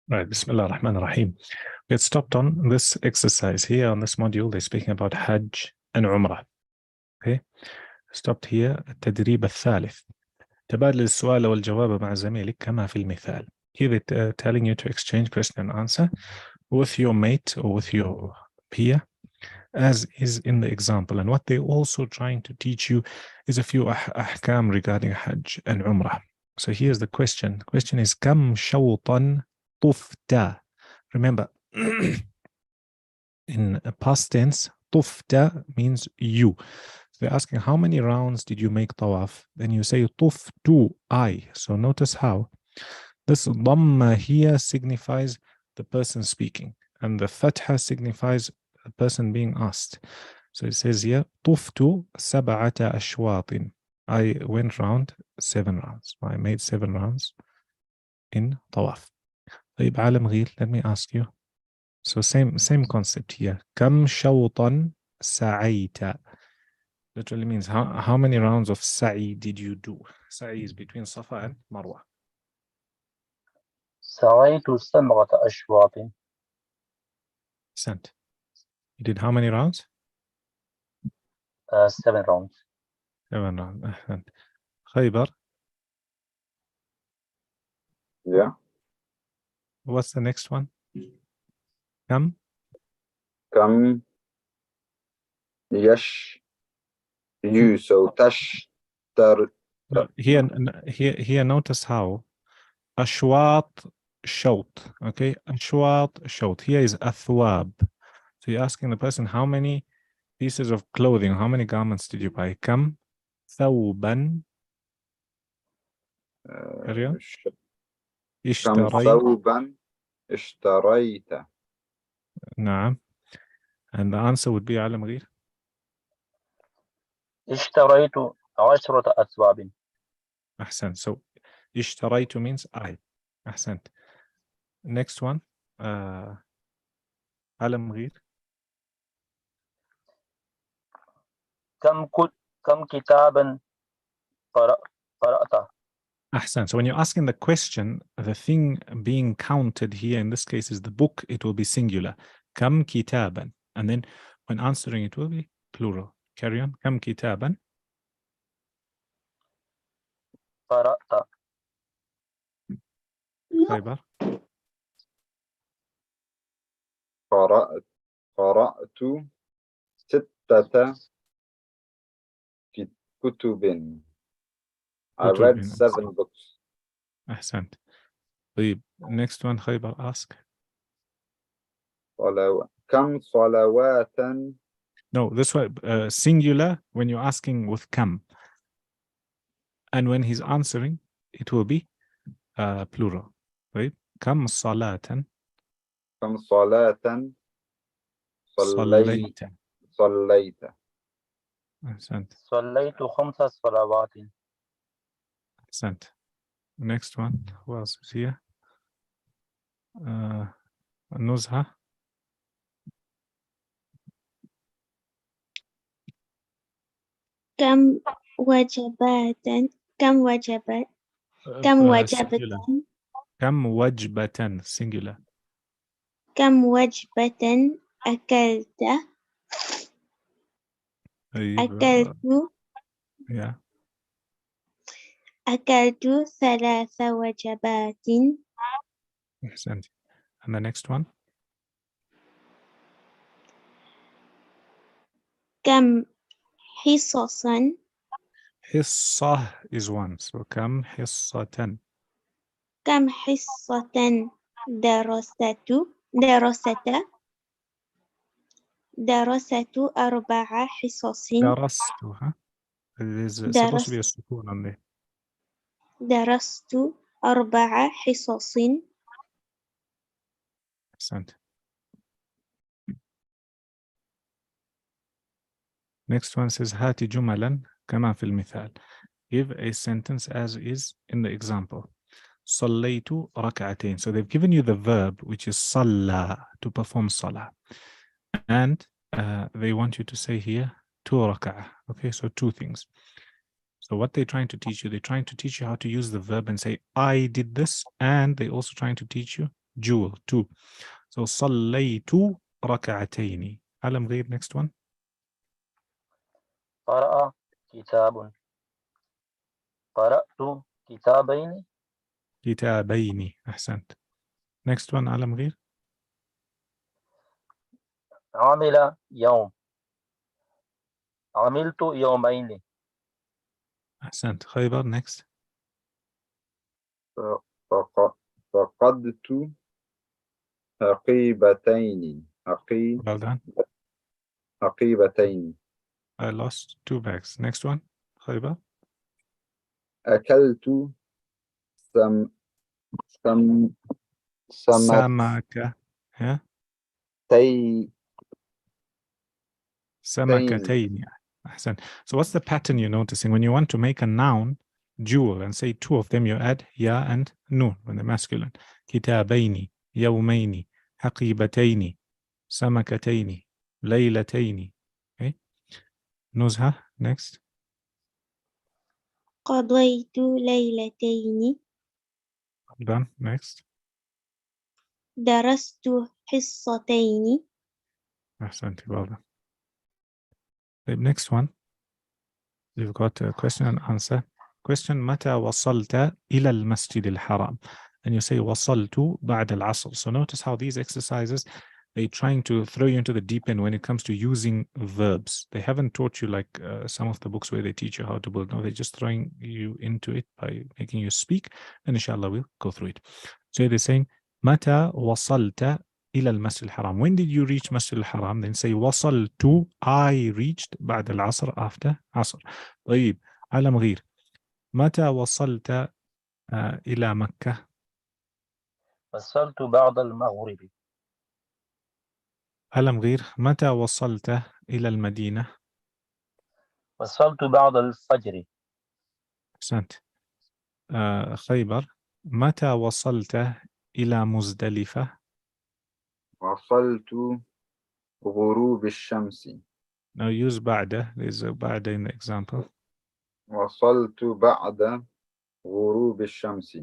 Right, Bismillah ar-Rahman ar-Rahim. We had stopped on this exercise here on this module. They're speaking about Hajj and Umrah. Okay, stopped here. التدريب الثالث. تبادل السؤال والجواب مع زميلك كما في المثال. Here they're telling you to exchange question and answer with your mate or with your peer, as is in the example. And what they're also trying to teach you is a few ahkam regarding Hajj and Umrah. So here's the question. The question is كم شوطا طفت. Remember, in past tense, طفت means you. So they're asking how many rounds did you make tawaf? Then you say طفت I. So notice how this dhamma here signifies the person speaking, and the fatha signifies the person being asked. So it says here طفت سبعة أشواط. I went round 7 rounds. I made 7 rounds in tawaf. طيب عالم غير, let me ask you. So same concept here. كم شوطا سعيت? Literally means how many rounds of sa'i did you do? Sa'i is between Safa and Marwa. سعيت 7 أشواط. Sent. You did how many rounds? 7 rounds. 7 rounds. أحسنت. Khaybar. Yeah. What's the next one? كم? Kam yash you. So tash tar. Here notice how أشواط شوط. Okay, أشواط شوط. Here is أثواب. So you're asking the person how many pieces of clothing, how many garments did you buy? كم ثوبا كم Kam thawban ishtarayta. نعم. And the answer would be على مغير. اشتريت 10 أثواب. أحسن. So اشتريت means I. أحسنت. Next one. على مغير. كم كتابا قرأت. Ahsan. So when you're asking the question, the thing being counted here in this case is the book. It will be singular. Kam kitaban. And then when answering it will be plural. Carry on. Kam kitaban. قرأت. Khaybar. قرأت 6 كتب. I read 7 books. Ahsant. طيب. Next one, Khaybar, ask. كم صلواتا. No, this one, singular when you're asking with kam. And when he's answering, it will be plural. Right? Kam salatan. كم صلاة صليت. Ahsant. صليت 5 صلوات. Ahsant. Next one. Who else is here? Nuzha. كم وجبات كم وجبات كم وجبة كم وجبة singular. كم وجبة أكلت yeah. أكلت 3 وجبات. Excellent. And the next one. كم حصصا. حصة is one. So كم حصة. كم حصة درست 4 حصص. درستها. There's supposed to be a sukun on there. درست 4 حصص. Excellent. Next one says هات جملا كما في المثال. Give a sentence as is in the example. صليت ركعتين. So they've given you the verb which is صلى, to perform salah. And they want you to say here 2 rak'ah. Okay, so 2 things. So what they're trying to teach you, they're trying to teach you how to use the verb and say I did this, and they're also trying to teach you jewel, 2. So صليت ركعتين. علم غير, next one. قرأ كتاب. قرأت كتابين. كتابين. أحسنت. Next one علم غير. عمل يوم. عملت يومين. أحسنت. خيبر, next. فقدت حقيبتين. Well done. حقيبتين. I lost 2 bags. Next one. خيبر. أكلت سم سم سمكة. Yeah. سمكتين. أحسن. So what's the pattern you're noticing? When you want to make a noun, jewel, and say 2 of them, you add ya and nun when they're masculine. كتابين, يومين, حقيبتين, سمكتين, ليلتين. Okay. نزهة, next. قضيت ليلتين. Done. Next. درست حصتين. أحسنت. Well done. The next one. You've got a question and answer. Question: متى وصلت إلى المسجد الحرام? And you say وصلت بعد العصر. So notice how these exercises, they're trying to throw you into the deep end when it comes to using verbs. They haven't taught you like some of the books where they teach you how to build. No, they're just throwing you into it by making you speak. And inshallah we'll go through it. So they're saying متى وصلت إلى المسجد الحرام? When did you reach Masjid al-Haram? Then say وصلت, I reached بعد العصر, after عصر. طيب علم غير. متى وصلت إلى مكة؟ وصلت بعد المغرب. علم غير. متى وصلت إلى المدينة؟ وصلت بعد الفجر. أحسنت. خيبر. متى وصلت إلى مزدلفة؟ وصلت غروب الشمس. Now use بعد. There's a بعد in the example. وصلت بعد غروب الشمس.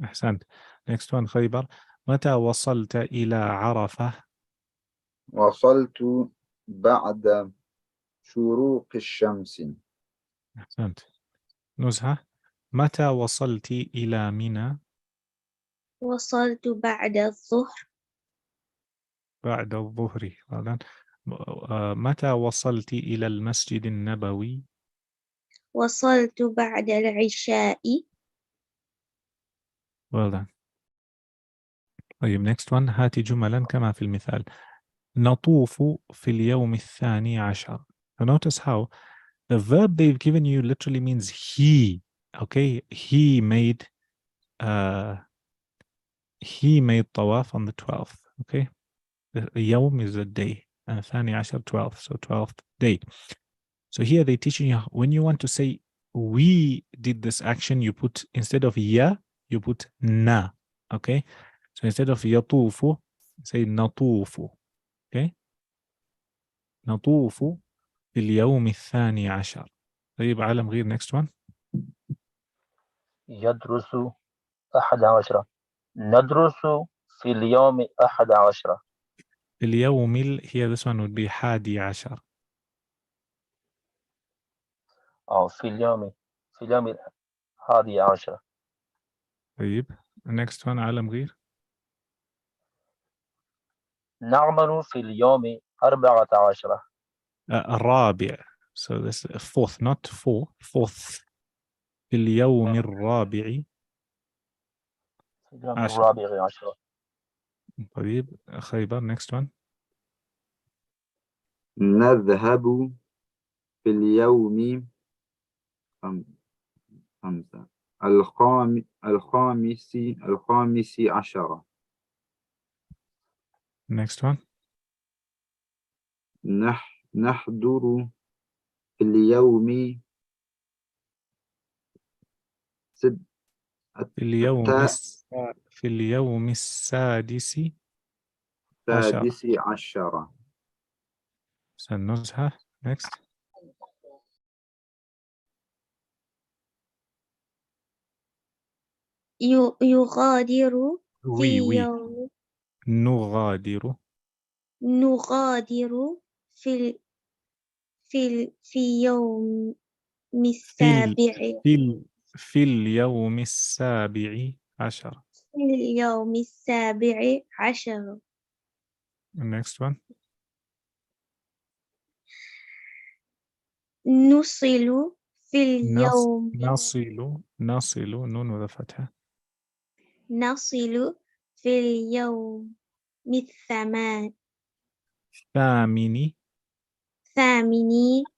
أحسنت. Next one خيبر. متى وصلت إلى عرفة؟ وصلت بعد شروق الشمس. أحسنت. نزهة. متى وصلت إلى منى؟ وصلت بعد الظهر. بعد الظهر. Well done. متى وصلت إلى المسجد النبوي؟ وصلت بعد العشاء. Well done. طيب next one. هاتي جملا كما في المثال. نطوف في اليوم الثاني عشر. So notice how the verb they've given you literally means he. Okay, he made طواف on the 12th. Okay, the يوم is a day, and ثاني عشر 12th, so 12th day. So here they're teaching you when you want to say we did this action, you put instead of ya, you put na. Okay, so instead of يطوف, say نطوف. Okay, نطوف في اليوم الثاني عشر. طيب علم غير. next one. يدرس 11. ندرس في اليوم 11. في اليوم here this one would be حادي عشر. أو في اليوم 11. طيب next one علم غير. نعمل في اليوم 14. الرابع. So this is fourth, not four. Fourth. في اليوم الرابع في اليوم عشر. الرابع عشر. طيب خيبر. next one. نذهب في اليوم خمسة الخامس عشر. next one. نحضر في اليوم في اليوم السادس عشر. سنزهة. next. يغادر في يوم نغادر نغادر في يوم في السابع في اليوم السابع عشر. في اليوم السابع عشر. Next one. نصل في اليوم نصل نون وفتحة. نصل في اليوم الثامن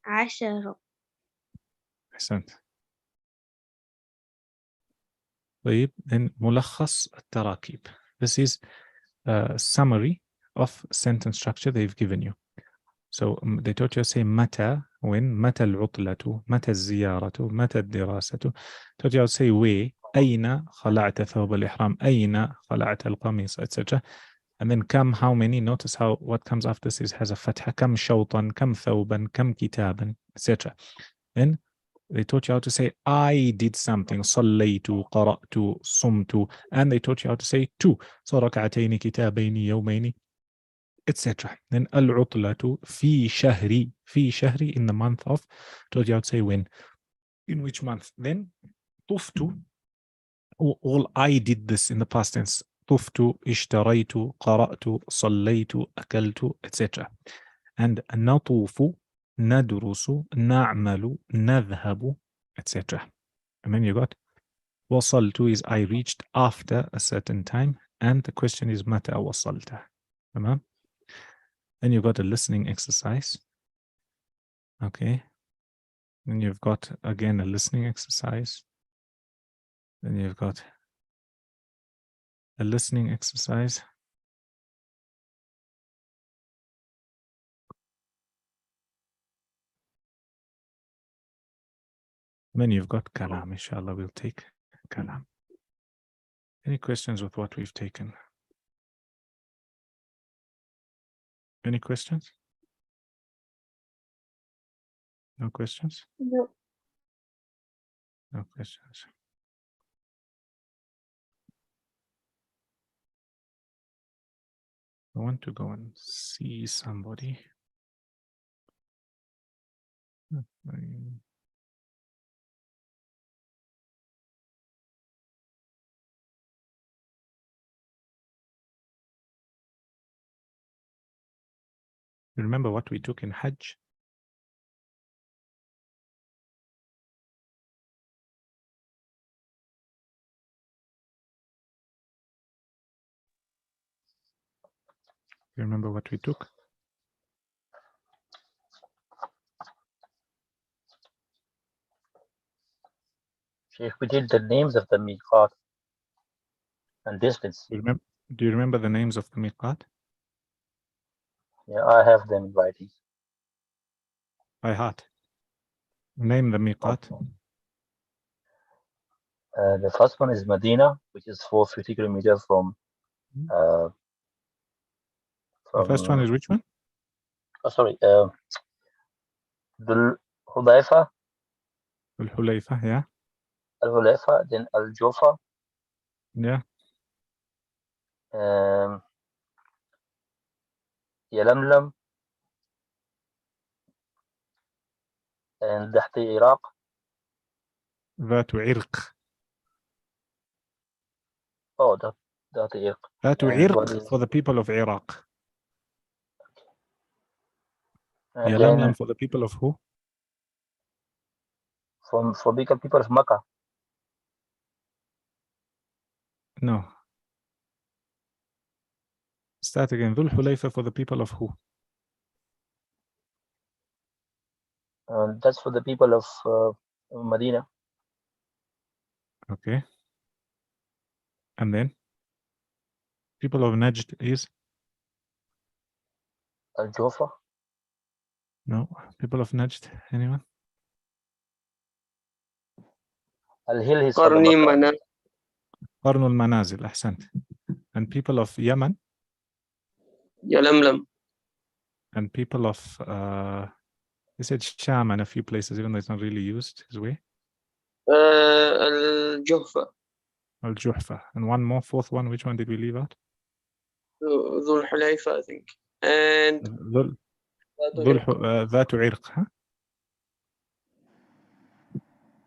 عشر. أحسنت. طيب then ملخص التراكيب. This is a summary of sentence structure they've given you. So they taught you to say متى when متى العطلة متى الزيارة متى الدراسة. taught you to say where أين خلعت ثوب الإحرام أين خلعت القميص etc. And then كم how many. Notice how what comes after this has a فتحة. كم شوطا كم ثوبا كم كتابا etc. Then they taught you how to say I did something. صليت قرأت صمت. And they taught you how to say to. So ركعتين كتابين يومين etc. Then العطلة في شهر in the month of. Taught you how to say when. In which month. Then طفت. All I did this in the past tense. طفت اشتريت قرأت صليت أكلت etc. And نطوف ندرس نعمل نذهب etc. And then you got وصلت is I reached after a certain time, and the question is متى وصلت. تمام. Then you got a listening exercise. Okay. Then you've got again a listening exercise. Then you've got a listening exercise. Then you've got kalam. Inshallah, we'll take kalam. Any questions with what we've taken? Any questions? No questions? No. No questions. I want to go and see somebody. You remember what we took in Hajj? You remember what we took? Sheikh, we did the names of the miqat and distance. Do you remember the names of the miqat? Yeah, I have them in writing. By heart. Name the miqat. The first one is Medina, which is 450 kilometers from. The first one is which one? Oh, sorry. Dhul Hulayfa. Al-Hulayfa, yeah. Al-Hulayfa, then Al-Jufa. Yeah. Yalamlam. And Dahti, Iraq. ذات عرق. Oh, Dahti, Iraq. ذات عرق for the people of Iraq. And Yalamlam then for the people of who? for people of Makkah. No. Start again. Dhul Hulayfa for the people of who? That's for the people of Medina. Okay. And then? People of Najd is? Al-Jufa. No. People of Najd, anyone? Al-Hil is قرني منازل. قرن المنازل, أحسنت. And people of Yemen? يلملم. And people of, they said Sham and a few places, even though it's not really used his way. الجهفة. Al-Juhfa. And one more, fourth one, which one did we leave out? Dhul Hulayfa, I think. And ذات عرق ها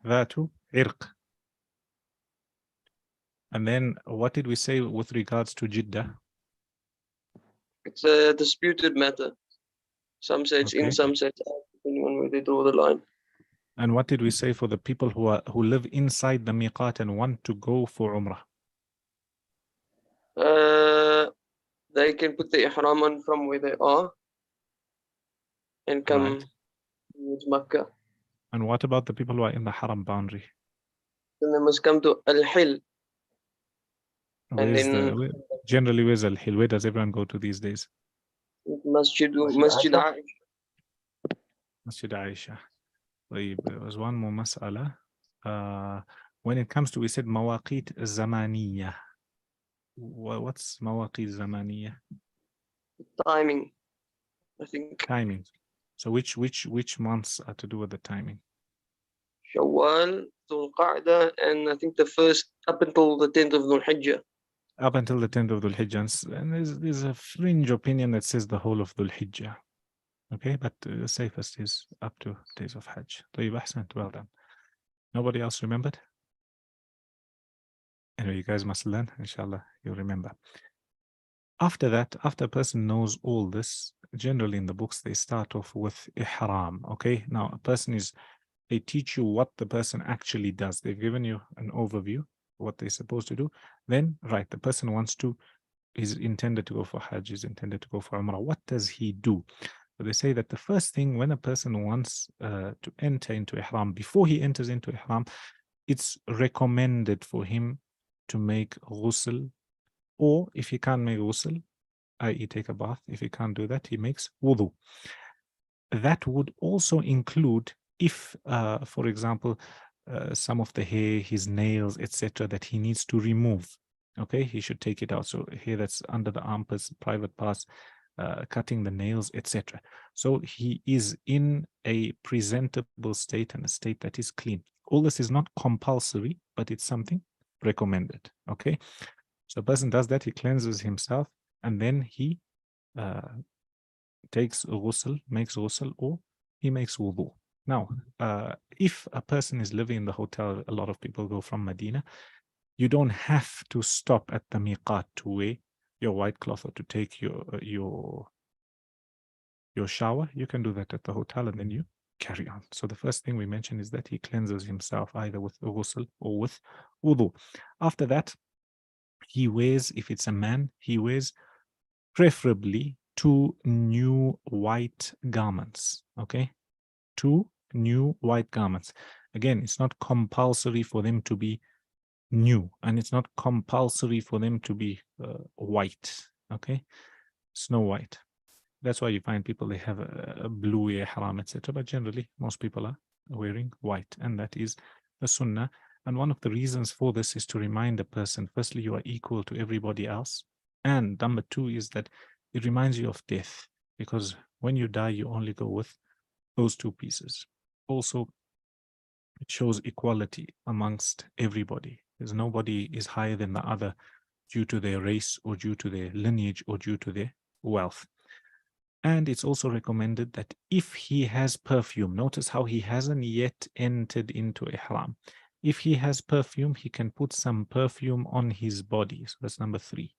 ذات عرق. And then what did we say with regards to Jeddah? it's a disputed matter. Some say it's in, Okay. some say it's out, depending on where they draw the line. And what did we say for the people who live inside the miqat and want to go for Umrah? They can put the ihram on from where they are and come Right. towards Makkah. And what about the people who are in the Haram boundary? Then they must come to Al-Hil. And then Generally, where's Al-Hil? Where does everyone go to these days? Masjid Aisha? Aisha. Masjid Aisha. There was one more mas'ala. When it comes to, we said mawaqit zamaniya. What's mawaqit zamaniya? Timing, I think. Timing. So which months are to do with the timing? Shawwal, Dhul Qa'dah, and I think the first up until the 10th of Dhul Hijjah. Up until the 10th of Dhul Hijjah. And there's a fringe opinion that says the whole of Dhul Hijjah. Okay, but the safest is up to days of Hajj. طيب أحسنت, well done. Nobody else remembered? Anyway, you guys must learn, inshallah, you'll remember. After that, after a person knows all this, generally in the books, they start off with ihram. Okay, now a person they teach you what the person actually does. They've given you an overview, what they're supposed to do. Then, right, the person is intended to go for Hajj, is intended to go for Umrah. What does he do? So they say that the first thing when a person wants to enter into ihram, before he enters into ihram, it's recommended for him to make ghusl, or if he can't make ghusl, i.e. take a bath, if he can't do that, he makes wudu. That would also include if, for example, some of the hair, his nails, etc., that he needs to remove. Okay, he should take it out. So hair that's under the armpits, private parts, cutting the nails, etc. So he is in a presentable state and a state that is clean. All this is not compulsory, but it's something recommended. Okay, so a person does that, he cleanses himself, and then he takes ghusl, makes ghusl, or he makes wudu. Now, if a person is living in the hotel, a lot of people go from Medina, you don't have to stop at the miqat to wear your white cloth or to take your shower. You can do that at the hotel and then you carry on. So the first thing we mentioned is that he cleanses himself either with ghusl or with wudu. After that, he wears, if it's a man, he wears preferably 2 new white garments. Okay, 2 new white garments. Again, it's not compulsory for them to be new, and it's not compulsory for them to be white. Okay, snow white. That's why you find people, they have a blue ihram, etc. But generally, most people are wearing white, and that is the sunnah. And one of the reasons for this is to remind a person, firstly, you are equal to everybody else. And number 2 is that it reminds you of death, because when you die, you only go with those 2 pieces. Also, it shows equality amongst everybody. There's nobody is higher than the other due to their race or due to their lineage or due to their wealth. And it's also recommended that if he has perfume, notice how he hasn't yet entered into ihram. If he has perfume, he can put some perfume on his body. So that's number 3.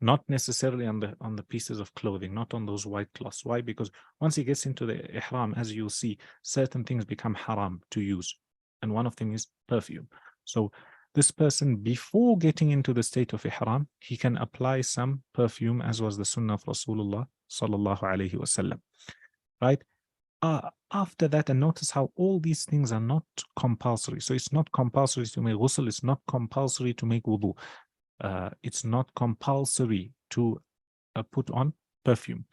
Not necessarily on the pieces of clothing, not on those white cloths. Why? Because once he gets into the ihram, as you'll see, certain things become haram to use. And one of them is perfume. So this person, before getting into the state of ihram, he can apply some perfume, as was the sunnah of Rasulullah sallallahu alaihi wasallam. Right? After that, and notice how all these things are not compulsory. So it's not compulsory to make ghusl, it's not compulsory to make wudu. It's not compulsory to put on perfume.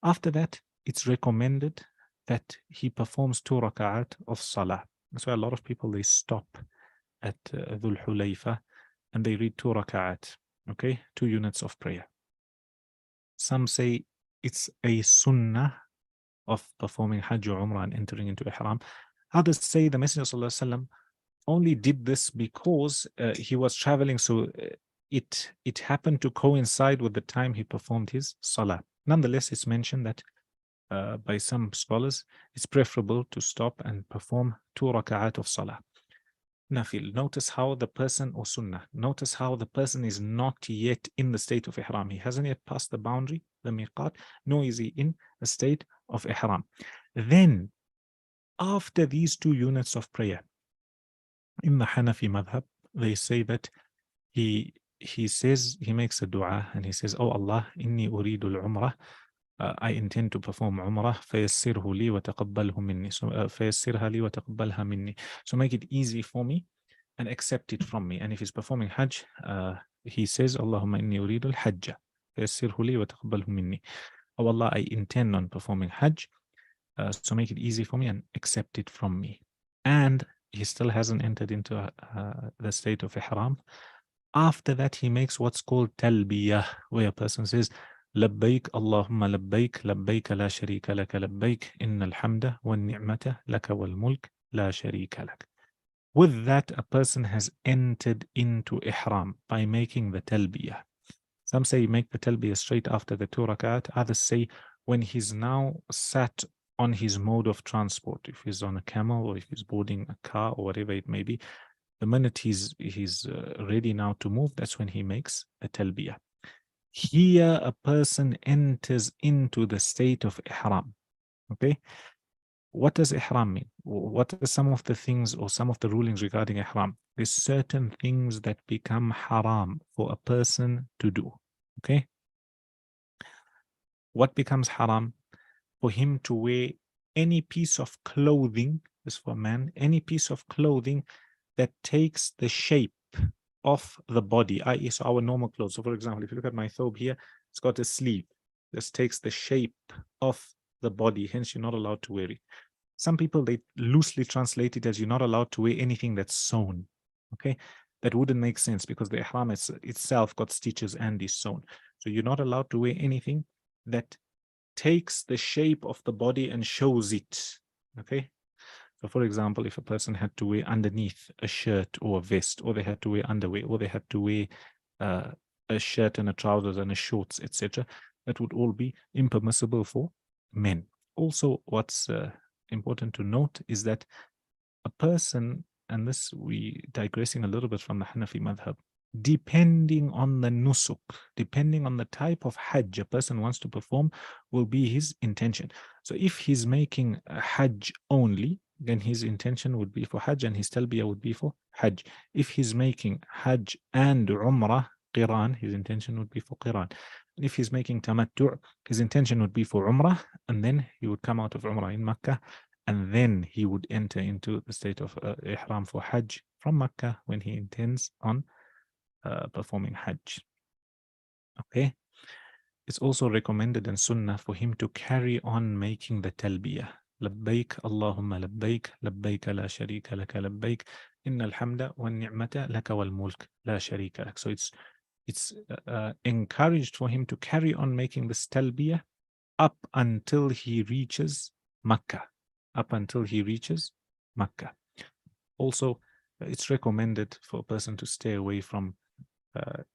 After that, it's recommended that he performs 2 raka'at of salah. That's why a lot of people, they stop at Dhul Hulayfa and they read 2 raka'at, okay, 2 units of prayer. Some say it's a sunnah of performing Hajj or Umrah and entering into ihram. Others say the Messenger sallallahu alaihi wasallam only did this because he was traveling, so it happened to coincide with the time he performed his salah. Nonetheless, it's mentioned that by some scholars, it's preferable to stop and perform 2 rak'at of salah. Nafil. Notice how the person, or sunnah, notice how the person is not yet in the state of ihram. He hasn't yet passed the boundary, the miqat, nor is he in a state of ihram. Then, after these 2 units of prayer, in the Hanafi madhab, they say that he says, he makes a dua and he says, "Oh Allah, inni uridu al-umrah, I intend to perform umrah, fayassirhu li wa taqabbalhu minni." So fayassirha li wa taqabbalha minni. So make it easy for me and accept it from me. And if he's performing hajj, he says, "Allahumma inni uridu al-hajja, fayassirhu li wa taqabbalhu minni." Oh Allah, I intend on performing hajj, so make it easy for me and accept it from me. And he still hasn't entered into the state of ihram. After that, he makes what's called talbiyah, where a person says, "Labbaik Allahumma labbaik, labbaik la sharika laka labbaik, innal hamda wan ni'mata laka wal mulk la sharika lak." With that, a person has entered into ihram by making the talbiyah. Some say make the talbiyah straight after the 2 rak'at. Others say when he's now sat on his mode of transport, if he's on a camel or if he's boarding a car or whatever it may be, the minute he's ready now to move, that's when he makes a talbiyah. Here, a person enters into the state of ihram. Okay, what does ihram mean? What are some of the things or some of the rulings regarding ihram? There's certain things that become haram for a person to do. Okay, what becomes haram? For him to wear any piece of clothing, this for man, any piece of clothing that takes the shape of the body, i.e. so our normal clothes. So for example, if you look at my thobe here, it's got a sleeve. This takes the shape of the body, hence you're not allowed to wear it. Some people, they loosely translate it as you're not allowed to wear anything that's sewn. Okay, that wouldn't make sense because the ihram itself got stitches and is sewn. So you're not allowed to wear anything that takes the shape of the body and shows it. Okay, so for example, if a person had to wear underneath a shirt or a vest, or they had to wear underwear, or they had to wear a shirt and a trousers and a shorts, etc., that would all be impermissible for men. Also, what's important to note is that a person, and this we digressing a little bit from the Hanafi madhab, depending on the nusuk, depending on the type of hajj a person wants to perform, will be his intention. So if he's making a hajj only, then his intention would be for hajj and his talbiyah would be for hajj. If he's making hajj and umrah, qiran, his intention would be for qiran. If he's making tamattu', his intention would be for umrah, and then he would come out of umrah in Makkah, and then he would enter into the state of ihram for hajj from Makkah when he intends on performing hajj. Okay, it's also recommended in sunnah for him to carry on making the talbiyah. Labbaik Allahumma labbaik, labbaik la sharika laka labbaik, innal hamda wan ni'mata laka wal mulk la sharika lak. So it's encouraged for him to carry on making this talbiyah up until he reaches Makkah. Up until he reaches Makkah. Also, it's recommended for a person to stay away from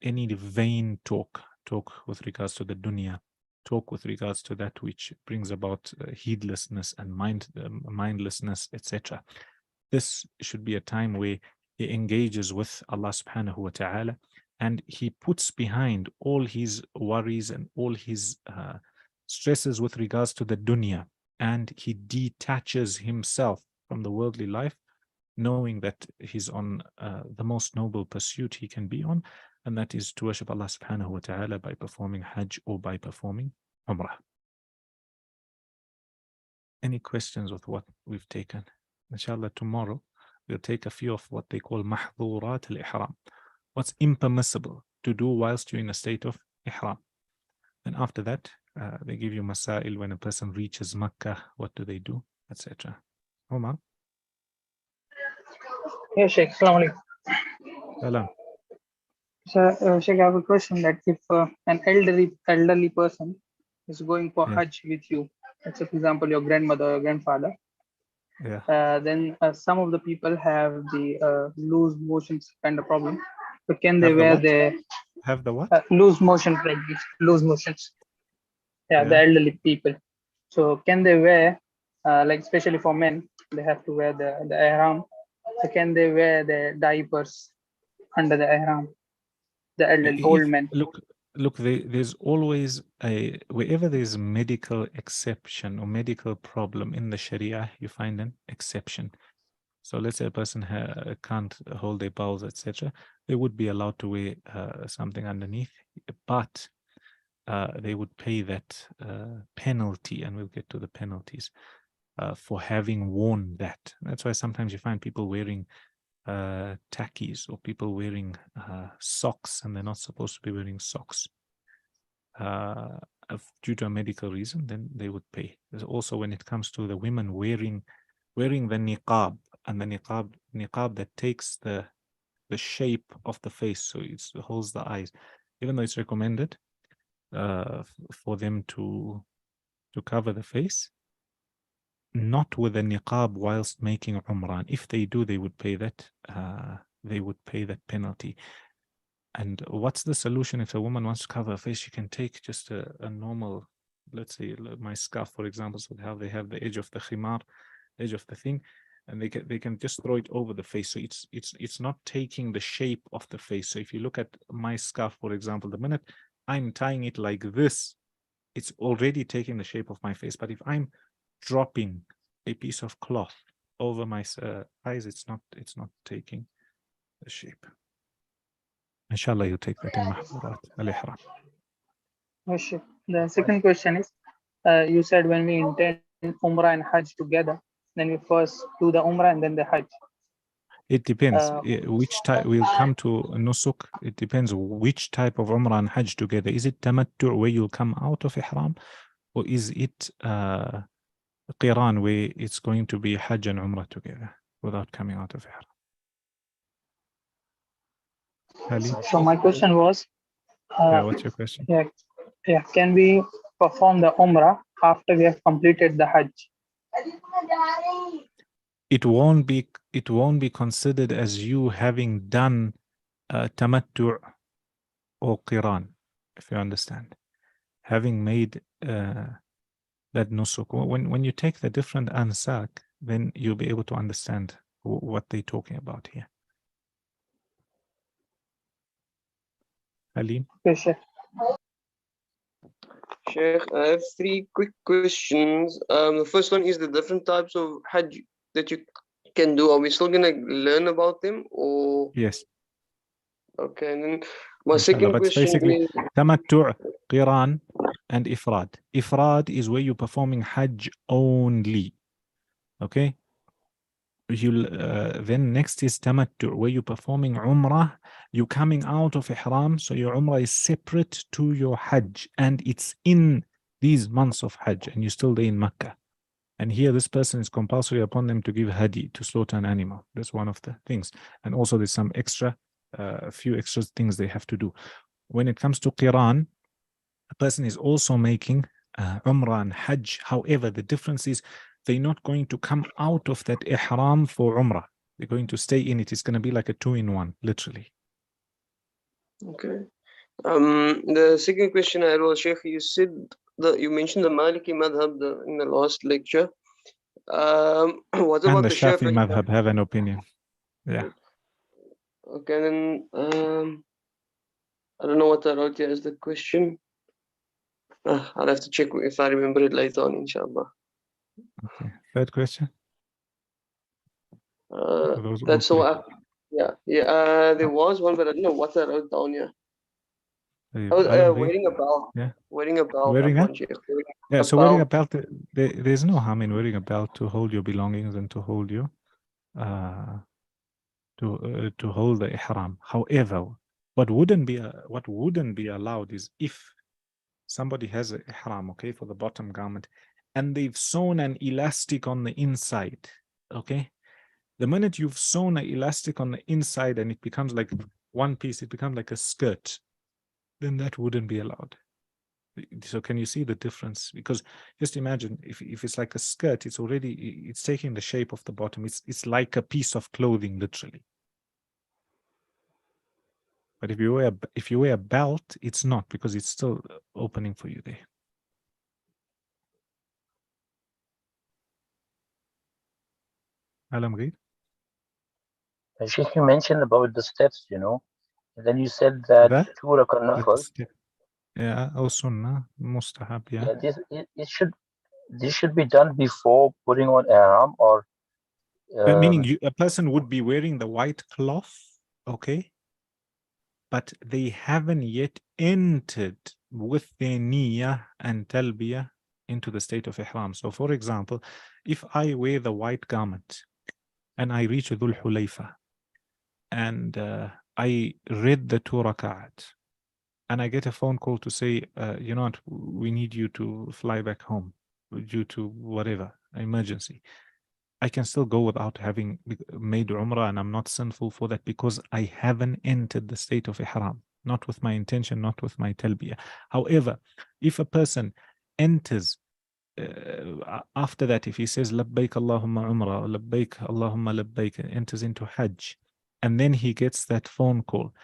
any vain talk with regards to the dunya, talk with regards to that which brings about heedlessness and mindlessness, etc. This should be a time where he engages with Allah subhanahu wa ta'ala, and he puts behind all his worries and all his stresses with regards to the dunya, and he detaches himself from the worldly life, knowing that he's on the most noble pursuit he can be on, and that is to worship Allah subhanahu wa ta'ala by performing hajj or by performing umrah. Any questions with what we've taken? Inshallah, tomorrow we'll take a few of what they call mahdhurat al-ihram. What's impermissible to do whilst you're in a state of ihram. And after that, they give you masail when a person reaches Makkah, what do they do, etc. Omar? Yeah, Sheikh, Assalamu alaikum. Salam. So, Sheikh, I have a question that if an elderly person is going for Yeah. Hajj with you, let's say, for example, your grandmother or grandfather, Yeah. then some of the people have the loose motions kind of problem. So can they Have the wear what? their have the what? Loose motion pregnancy, loose motions. Yeah, the Yeah. elderly people. So can they wear, like especially for men, they have to wear the ihram. So can they wear the diapers under the ihram? The elderly, old men. Look, there's always wherever there's medical exception or medical problem in the Sharia, you find an exception. So let's say a person can't hold their bowels, etc. They would be allowed to wear something underneath, but they would pay that penalty, and we'll get to the penalties for having worn that. That's why sometimes you find people wearing tackies or people wearing socks, and they're not supposed to be wearing socks due to a medical reason. Then they would pay. There's also when it comes to the women wearing the niqab, and the niqab that takes the shape of the face, so it holds the eyes, even though it's recommended for them to cover the face, not with a niqab whilst making Umrah. If they do, they would pay that. They would pay that penalty. And what's the solution? If a woman wants to cover her face, she can take just a normal, let's say my scarf, for example. So how they have the edge of the khimar, edge of the thing, and they can just throw it over the face. So it's not taking the shape of the face. So if you look at my scarf, for example, the minute I'm tying it like this, it's already taking the shape of my face. But if I'm dropping a piece of cloth over my eyes, it's not taking the shape. Inshallah, you take that in Mahdurat al-Ihram. The second question is, you said when we intend Umrah and Hajj together, then we first do the Umrah and then the Hajj. It depends which type. We'll come to Nusuk. It depends which type of Umrah and Hajj together. Is it Tamattu, where you'll come out of Ihram, or is it Qiran, where it's going to be Hajj and Umrah together without coming out of Ihram? So my question was, what's your question? Yeah, can we perform the Umrah after we have completed the Hajj? It won't be considered as you having done Tamattu or Qiran, if you understand. Having made that nusuk. When you take the different ansak, then you'll be able to understand what they're talking about here. Halim? Yes, Sheikh. Sheikh, I have 3 quick questions. The first one is the different types of Hajj that you can do. Are we still going to learn about them, or? Yes. Okay, and then my Inshallah, second but question basically, is, Tamattu', Qiran, and Ifrad. Ifrad is where you're performing Hajj only. Okay? Then next is Tamattu', where you're performing Umrah. You're coming out of Ihram, so your Umrah is separate to your Hajj, and it's in these months of Hajj, and you're still there in Mecca. And here, this person is compulsory upon them to give hadi, to slaughter an animal. That's one of the things. And also, there's some extra, a few extra things they have to do. When it comes to Qiran, a person is also making Umrah and Hajj. However, the difference is they're not going to come out of that Ihram for Umrah. They're going to stay in it. It's going to be like a 2-in-1, literally. okay. The second question I had was, Sheikh, you said that you mentioned the Maliki madhab in the last lecture. What And about the the Shafi'i Shafi'i madhab have an opinion. Yeah. Okay, then I don't know what I wrote here as the question. I'll have to check if I remember it later on, inshallah. Okay. Third question. That's all. Yeah. There was one, but I don't know what I wrote down here. Wearing a belt. Yeah. Wearing a belt. Wearing a? Yeah, so wearing a belt. belt, there's no harm in wearing a belt to hold your belongings and to hold your, to hold the ihram. However, what wouldn't be allowed is if somebody has an ihram, okay, for the bottom garment, and they've sewn an elastic on the inside, okay. The minute you've sewn an elastic on the inside and it becomes like one piece, it becomes like a skirt, then that wouldn't be allowed. So can you see the difference? Because just imagine if it's like a skirt, it's taking the shape of the bottom. It's like a piece of clothing, literally. But if you wear a belt, it's not, because it's still opening for you there. Alam Ghaid? Sheikh, you mentioned about the steps, you know, and then you said that That? 2 rakat That's nafal. step. Yeah, or sunnah, mustahab, yeah. Yeah, this should be done before putting on ihram, or But meaning a person would be wearing the white cloth, okay, but they haven't yet entered with their niyyah and talbiyah into the state of ihram. So for example, if I wear the white garment and I reach Dhul Hulayfa and I read the 2 rakat and I get a phone call to say, you know what, we need you to fly back home due to whatever emergency, I can still go without having made Umrah, and I'm not sinful for that because I haven't entered the state of Ihram, not with my intention, not with my talbiyah. However, if a person enters after that, if he says Labbaik Allahumma Umrah, or Labbaik Allahumma Labbaik, enters into Hajj, and then he gets that phone call,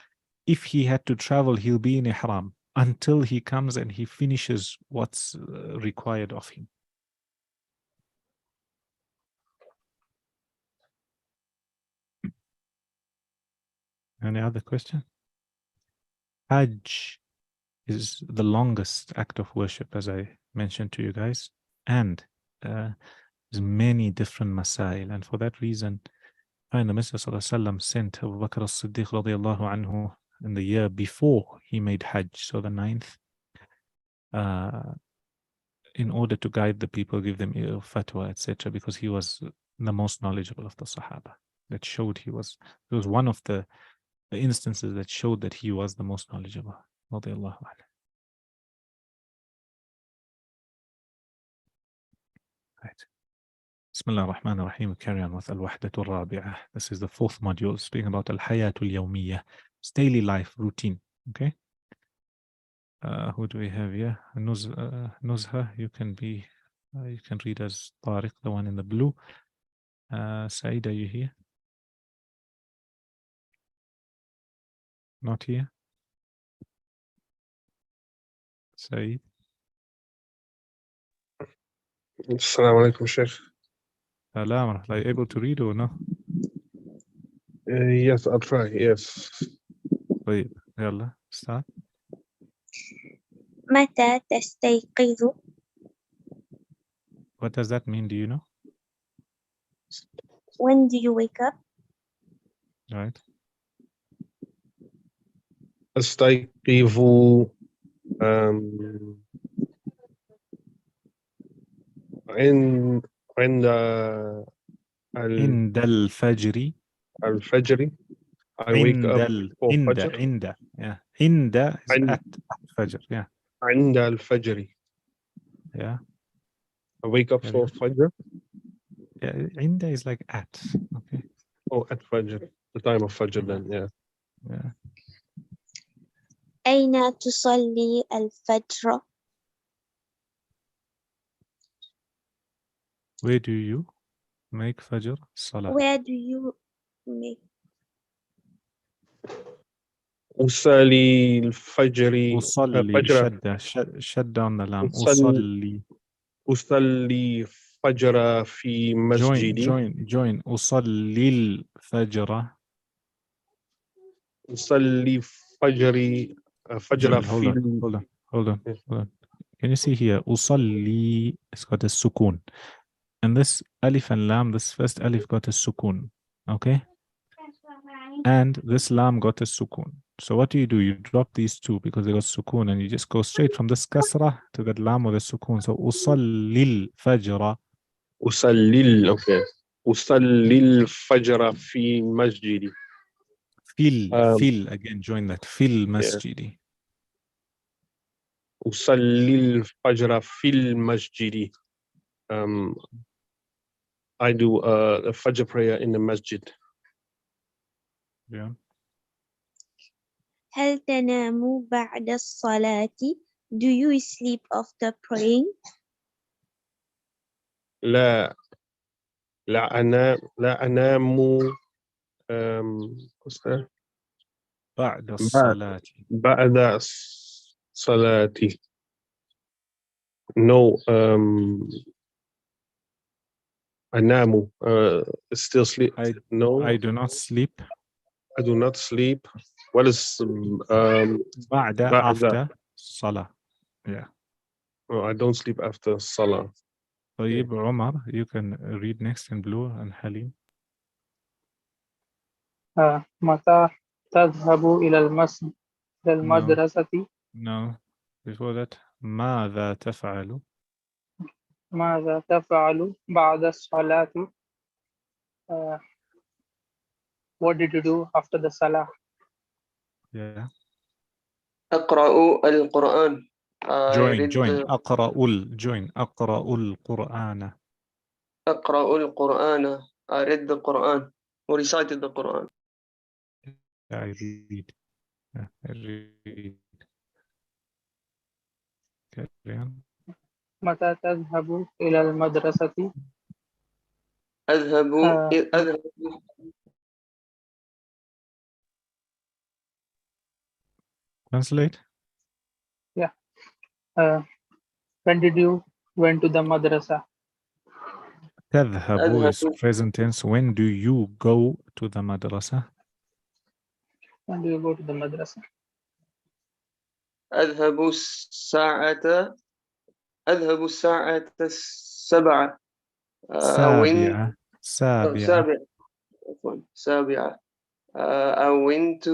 if he had to travel, he'll be in Ihram until he comes and he finishes what's required of him. Any other question? Hajj is the longest act of worship, as I mentioned to you guys, and there's many different masail, and for that reason, the Messenger sent Abu Bakr as-Siddiq radiallahu anhu in the year before he made Hajj, so the 9th, in order to guide the people, give them fatwa, etc., because he was the most knowledgeable of the Sahaba. That showed it was one of the instances that showed that he was the most knowledgeable. Radiallahu anhu. Right. Bismillah ar-Rahman ar-Rahim. Carry on with Al-Wahdatu al-Rabi'ah. This is the 4th module, speaking about Al-Hayatul Yawmiyah. It's daily life routine. Okay. Who do we have here? Nuzha, you can read as Tariq, the one in the blue. Saeed, are you here? Not here. Saeed. Assalamu alaikum, Sheikh. Salam. Are you able to read or no? Yes, I'll try. Yes. طيب يلا start. متى تستيقظ؟ What does that mean? Do you know? When do you wake up? Right. أستيقظ عند عند الفجر. الفجر. I wake up for Fajr. Yeah. عند is at Fajr. Yeah. عند الفجر. Yeah. I wake up for Fajr. Yeah. عند is like at. Okay. Oh, at Fajr. The time of Fajr then, yeah. Yeah. أين تصلي الفجر؟ Where do you make Fajr Salah? Where do you make? أصلي الفجر. أصلي shut down the lam. أصلي فجر في مسجدي. Join. أصلي الفجر. أصلي فجري. فجر في. Hold on. Can you see here? أصلي, it's got a sukun. And this alif and lam, this first alif got a sukun. Okay? And this lam got a sukun. So what do? You drop these two because they got sukun, and you just go straight from this kasra to that lam with a sukun. So أصلي الفجر. أصلي الفجر في مسجدي. Fil again, join that. Fil masjidi. أصلي الفجر في المسجد. I do a Fajr prayer in the masjid. Yeah. هل تنام بعد الصلاة? Do you sleep after praying? لا أنام. بعد الصلاة. بعد صلاتي. No, أنام. Still sleep. No, I do not sleep. I do not sleep. What is بعد بعد. after صلاة. Yeah. Oh, I don't sleep after Salah. طيب عمر, you can read next in blue, and Halim. متى تذهب إلى المدرسة؟ No. Before that, ماذا تفعل? ماذا تفعل بعد الصلاة؟ What did you do after the salah? Yeah. أقرأ القرآن. Join. أقرأ القرآن. أقرأ القرآن. I read the Quran or recited the Quran. I read. Yeah, I read. Carry on. متى تذهب إلى المدرسة؟ أذهب Translate. When did you went to the madrasa? تذهب is present tense. When do you go to the madrasa? When do you go to the madrasa? أذهب الساعة 7. سابعة. I went.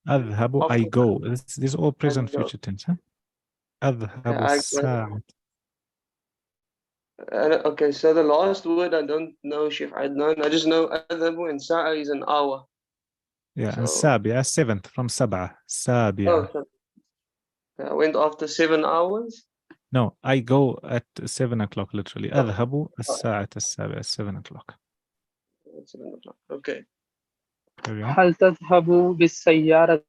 أذهب, I go. This is all present future tense. Huh? أذهب الساعة. Okay, so the last word I don't know, Sheikh Adnan. I just know أذهب and sa'a is an hour. Yeah, So, and سابعة, 7th from سبعة. سابعة. Oh, I went after 7 hours. No, I go at 7 o'clock literally. أذهب الساعة 7 o'clock. 7 o'clock. Okay. هل تذهب بالسيارة?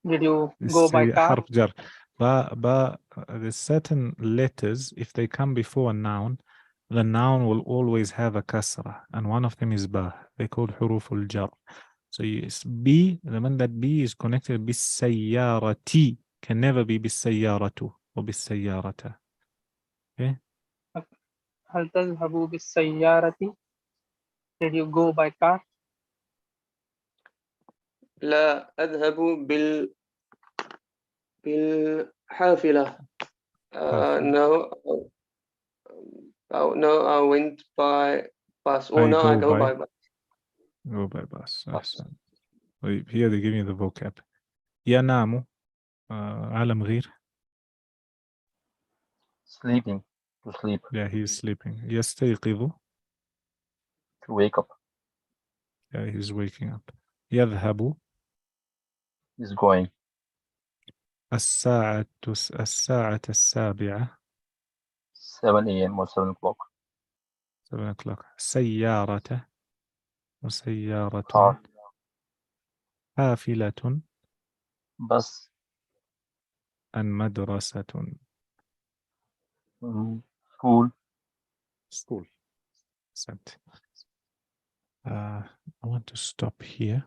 Did you go by car? حرف جر. But the certain letters, if they come before a noun, the noun will always have a kasra, and one of them is ba. They called حروف الجر. So yes, B, the one that B is connected بالسيارة can never be بالسيارة or بالسيارة. Okay. هل تذهب بالسيارة? Did you go by car? لا أذهب بالحافلة. No, I went by bus. Oh, no, I go by bus. Go by bus. Here they give you the vocab. ينام. عالم غير. Sleeping. To sleep. Yeah, he's sleeping. يستيقظ. To wake up. Yeah, he's waking up. يذهب. He's going. الساعة 7 7 a.m. or 7 o'clock. 7 o'clock. سيارة. وسيارة. Car. حافلة. Bus. مدرسة. School. School. I want to stop here.